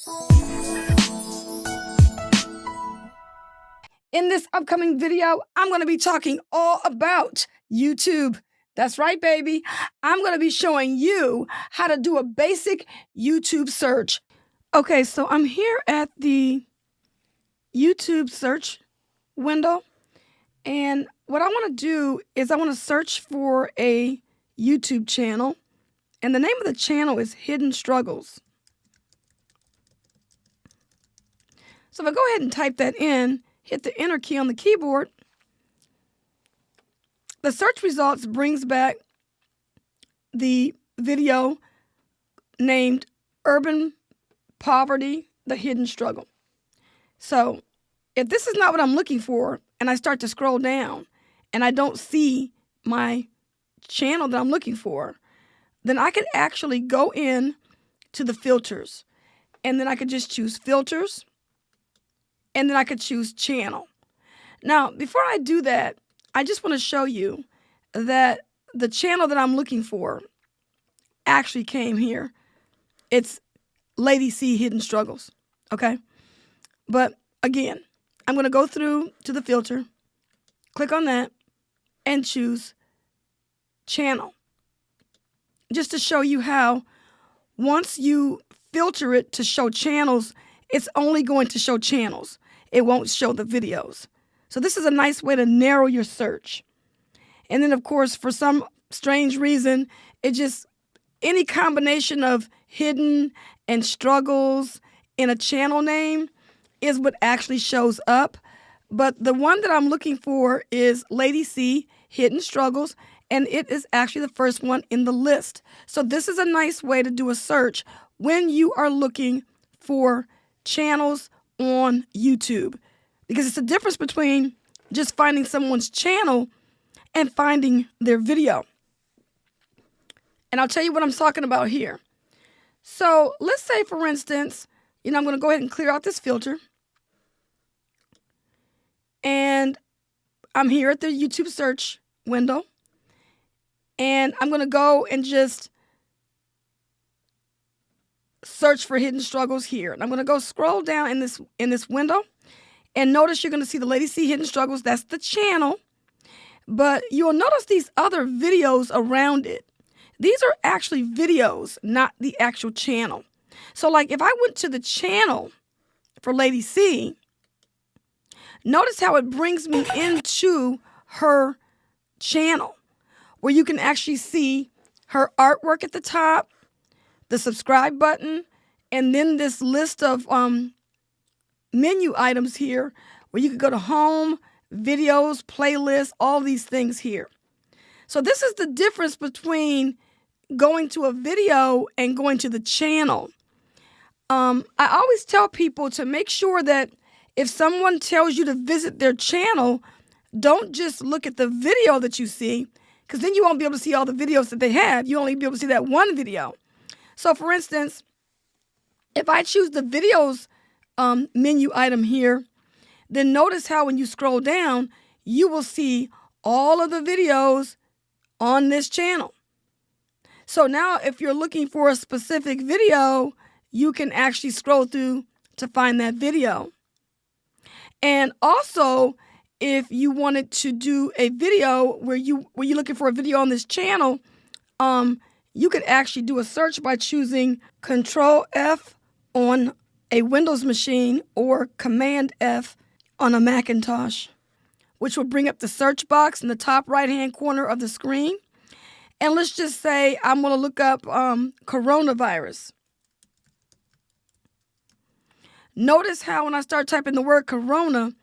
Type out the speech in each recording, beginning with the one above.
In this upcoming video, I'm going to be talking all about YouTube. That's right, baby. I'm going to be showing you how to do a basic YouTube search. Okay, so I'm here at the YouTube search window, and what I want to do is I want to search for a YouTube channel, and the name of the channel is Hidden Struggles. So if I go ahead and type that in, hit the enter key on the keyboard, the search results brings back the video named Urban Poverty, the Hidden Struggle. So if this is not what I'm looking for, and I start to scroll down and I don't see my channel that I'm looking for, then I can actually go in to the filters, and then I could just choose filters, and then I could choose channel. Now, before I do that, I just want to show you that the channel that I'm looking for actually came here. It's Lady C Hidden Struggles, okay? But again, I'm going to go through to the filter, click on that, and choose channel. Just to show you how once you filter it to show channels, it's only going to show channels. It won't show the videos. So this is a nice way to narrow your search. And then, of course, for some strange reason, it just, any combination of hidden and struggles in a channel name is what actually shows up. But the one that I'm looking for is Lady C Hidden Struggles, and it is actually the first one in the list. So this is a nice way to do a search when you are looking for channels on YouTube, because it's a difference between just finding someone's channel and finding their video. And I'll tell you what I'm talking about here. So let's say, for instance, I'm going to go ahead and clear out this filter. And I'm here at the YouTube search window. And I'm going to go and just search for Hidden Struggles here. And I'm going to go scroll down in this window. And notice you're going to see the Lady C Hidden Struggles. That's the channel. But you'll notice these other videos around it. These are actually videos, not the actual channel. So like if I went to the channel for Lady C, notice how it brings me into her channel, where you can actually see her artwork at the top, the subscribe button, and then this list of menu items here where you could go to home, videos, playlists, all these things here. So this is the difference between going to a video and going to the channel. I always tell people to make sure that if someone tells you to visit their channel, don't just look at the video that you see, because then you won't be able to see all the videos that they have. You only be able to see that one video. So for instance, if I choose the videos menu item here, then notice how when you scroll down, you will see all of the videos on this channel. So now if you're looking for a specific video, you can actually scroll through to find that video. And also, if you wanted to do a video where you're looking for a video on this channel, you could actually do a search by choosing Control F on a Windows machine or Command F on a Macintosh, which will bring up the search box in the top right-hand corner of the screen. And let's just say I'm going to look up coronavirus. Notice how when I start typing the word corona,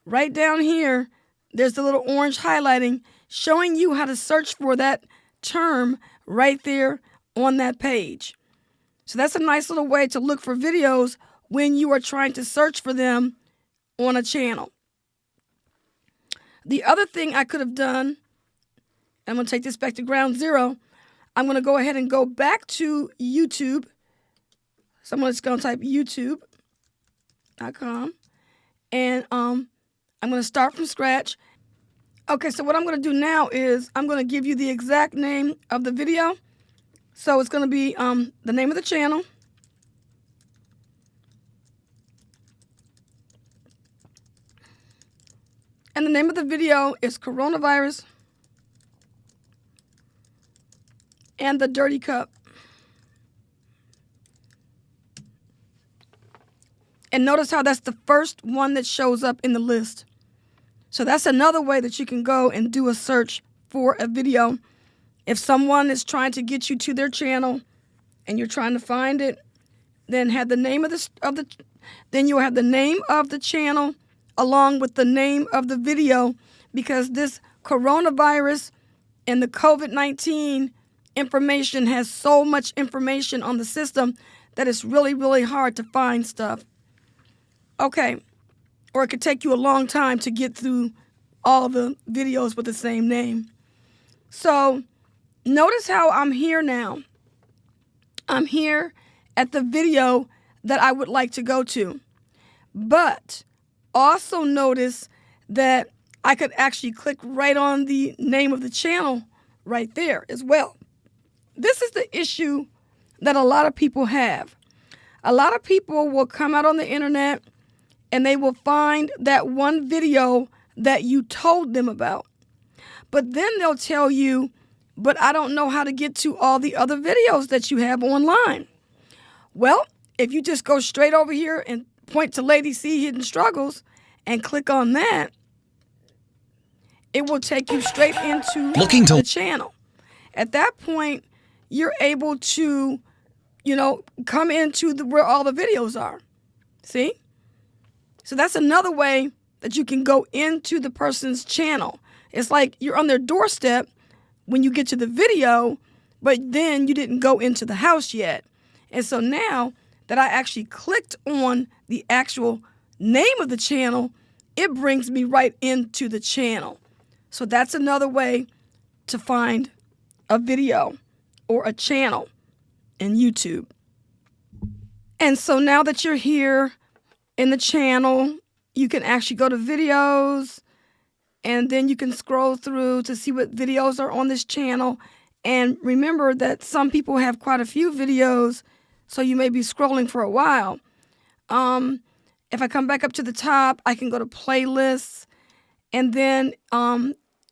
right down here, there's the little orange highlighting showing you how to search for that term right there on that page. So that's a nice little way to look for videos when you are trying to search for them on a channel. The other thing I could have done, I'm going to take this back to ground zero. I'm going to go ahead and go back to YouTube. So I'm just going to type youtube.com. And I'm going to start from scratch. Okay, so what I'm going to do now is I'm going to give you the exact name of the video. So it's going to be the name of the channel. And the name of the video is Coronavirus and the Dirty Cup. And notice how that's the first one that shows up in the list. So that's another way that you can go and do a search for a video. If someone is trying to get you to their channel and you're trying to find it, then have the name then you'll have the name of the channel along with the name of the video, because this coronavirus and the COVID-19 information has so much information on the system that it's really, really hard to find stuff. Okay, or it could take you a long time to get through all the videos with the same name. So notice how I'm here now. I'm here at the video that I would like to go to. But also notice that I could actually click right on the name of the channel right there as well. This is the issue that a lot of people have. A lot of people will come out on the internet and they will find that one video that you told them about. But then they'll tell you, but I don't know how to get to all the other videos that you have online. Well, if you just go straight over here and point to Lady C Hidden Struggles and click on that, it will take you straight into the channel. At that point, you're able to, come into where all the videos are. See? So that's another way that you can go into the person's channel. It's like you're on their doorstep when you get to the video, but then you didn't go into the house yet. And so now that I actually clicked on the actual name of the channel, it brings me right into the channel. So that's another way to find a video or a channel in YouTube. And so now that you're here in the channel, you can actually go to videos, and then you can scroll through to see what videos are on this channel. And remember that some people have quite a few videos, so you may be scrolling for a while. If I come back up to the top, I can go to playlists. And then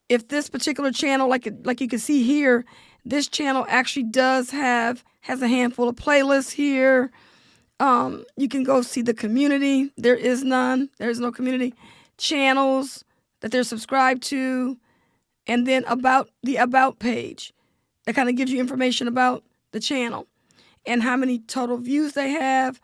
if this particular channel, like you can see here, this channel actually has a handful of playlists here. You can go see the community. There is none. There is no community. Channels that they're subscribed to. And then the About page. That kind of gives you information about the channel and how many total views they have.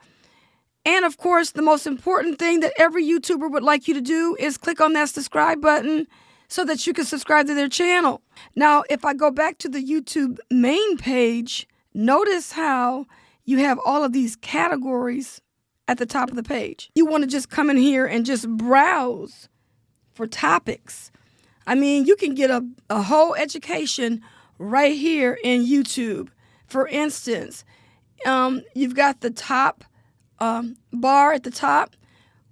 And of course, the most important thing that every YouTuber would like you to do is click on that subscribe button so that you can subscribe to their channel. Now, if I go back to the YouTube main page, notice how you have all of these categories at the top of the page. You want to just come in here and just browse for topics. I mean, you can get a whole education right here in YouTube. For instance, you've got the top bar at the top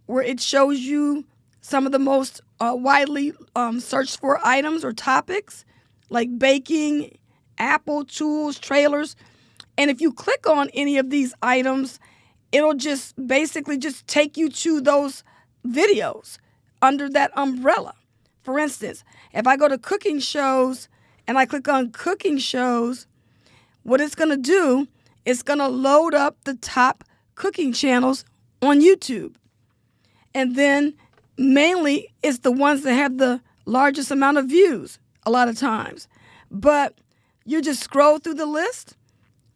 where it shows you some of the most widely searched for items or topics, like baking, Apple tools, trailers. And if you click on any of these items, it'll just basically just take you to those videos under that umbrella. For instance, if I go to cooking shows and I click on cooking shows, what it's going to do is going to load up the top cooking channels on YouTube. And then mainly it's the ones that have the largest amount of views a lot of times. But you just scroll through the list,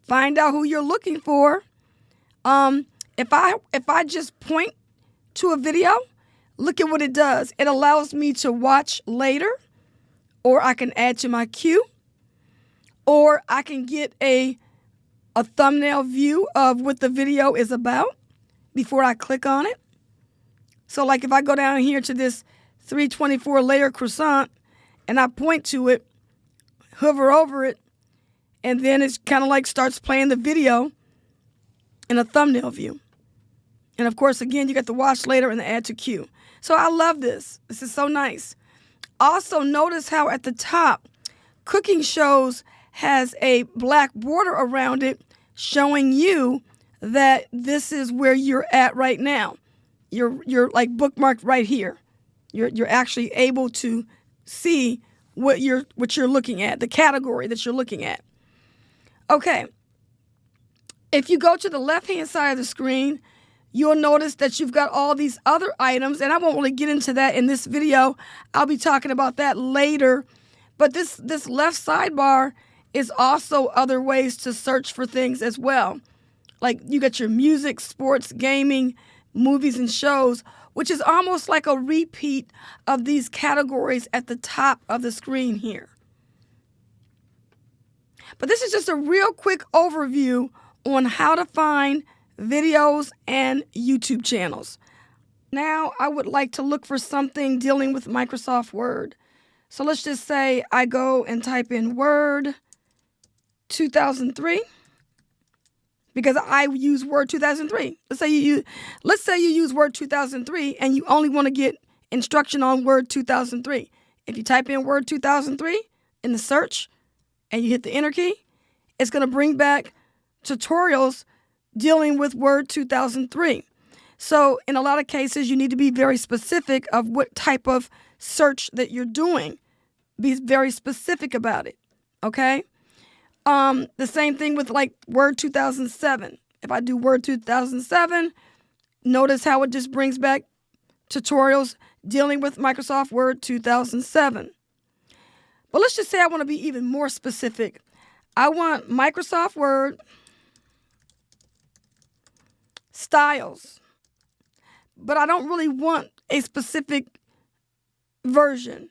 find out who you're looking for. If I just point to a video, look at what it does. It allows me to watch later, or I can add to my queue, or I can get a thumbnail view of what the video is about before I click on it. So like if I go down here to this 324 layer croissant and I point to it, hover over it, and then it's kind of like starts playing the video in a thumbnail view. And of course, again, you got the watch later and the add to queue. So I love this. This is so nice. Also, notice how at the top, cooking shows has a black border around it showing you that this is where you're at right now. You're like bookmarked right here. You're actually able to see what you're looking at, the category that you're looking at. Okay. If you go to the left-hand side of the screen, you'll notice that you've got all these other items, and I won't really get into that in this video. I'll be talking about that later. But this left sidebar is also other ways to search for things as well. Like you got your music, sports, gaming, movies, and shows, which is almost like a repeat of these categories at the top of the screen here. But this is just a real quick overview on how to find videos and YouTube channels. Now I would like to look for something dealing with Microsoft Word. So let's just say I go and type in Word 2003 because I use Word 2003. Let's say you use Word 2003 and you only want to get instruction on Word 2003. If you type in Word 2003 in the search and you hit the enter key, it's going to bring back tutorials dealing with Word 2003. So in a lot of cases, you need to be very specific of what type of search that you're doing. Be very specific about it, okay? The same thing with like Word 2007. If I do Word 2007, notice how it just brings back tutorials dealing with Microsoft Word 2007. But let's just say I want to be even more specific. I want Microsoft Word styles, but I don't really want a specific version.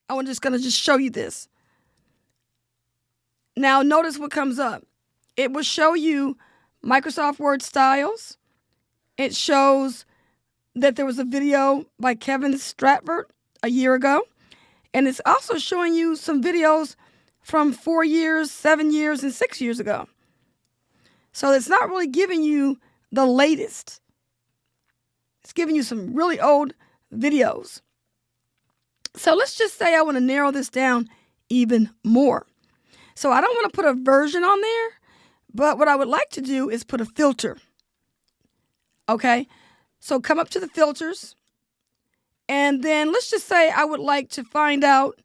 I'm just going to show you this. Now, notice what comes up. It will show you Microsoft Word styles. It shows that there was a video by Kevin Stratford a year ago. And it's also showing you some videos from 4 years, 7 years, and 6 years ago. So it's not really giving you the latest. It's giving you some really old videos. So let's just say I want to narrow this down even more. So I don't want to put a version on there, but what I would like to do is put a filter. Okay, so come up to the filters, and then let's just say I would like to find out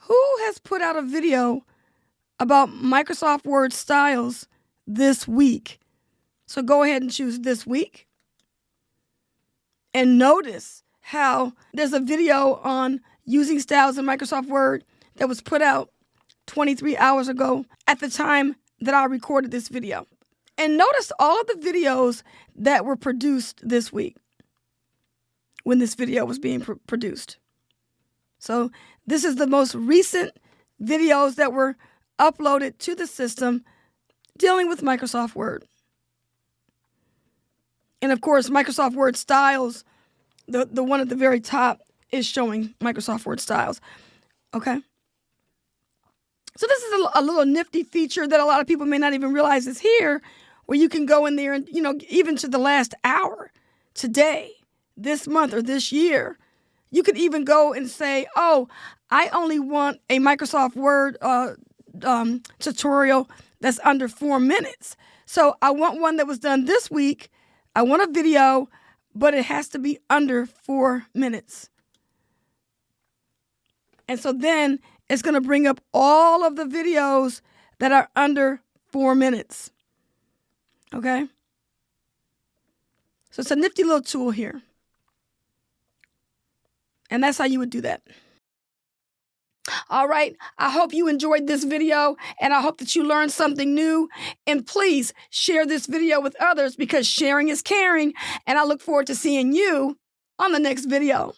who has put out a video about Microsoft Word styles this week. So go ahead and choose this week. And notice how there's a video on using styles in Microsoft Word that was put out 23 hours ago at the time that I recorded this video. And notice all of the videos that were produced this week when this video was being produced. So this is the most recent videos that were uploaded to the system dealing with Microsoft Word. And of course, Microsoft Word styles, the one at the very top is showing Microsoft Word styles. Okay. So this is a little nifty feature that a lot of people may not even realize is here, where you can go in there and, even to the last hour, today, this month, or this year, you could even go and say, oh, I only want a Microsoft Word tutorial that's under 4 minutes. So I want one that was done this week. I want a video, but it has to be under 4 minutes. And so then it's going to bring up all of the videos that are under 4 minutes. Okay? So it's a nifty little tool here. And that's how you would do that. All right. I hope you enjoyed this video, and I hope that you learned something new. And please share this video with others, because sharing is caring. And I look forward to seeing you on the next video.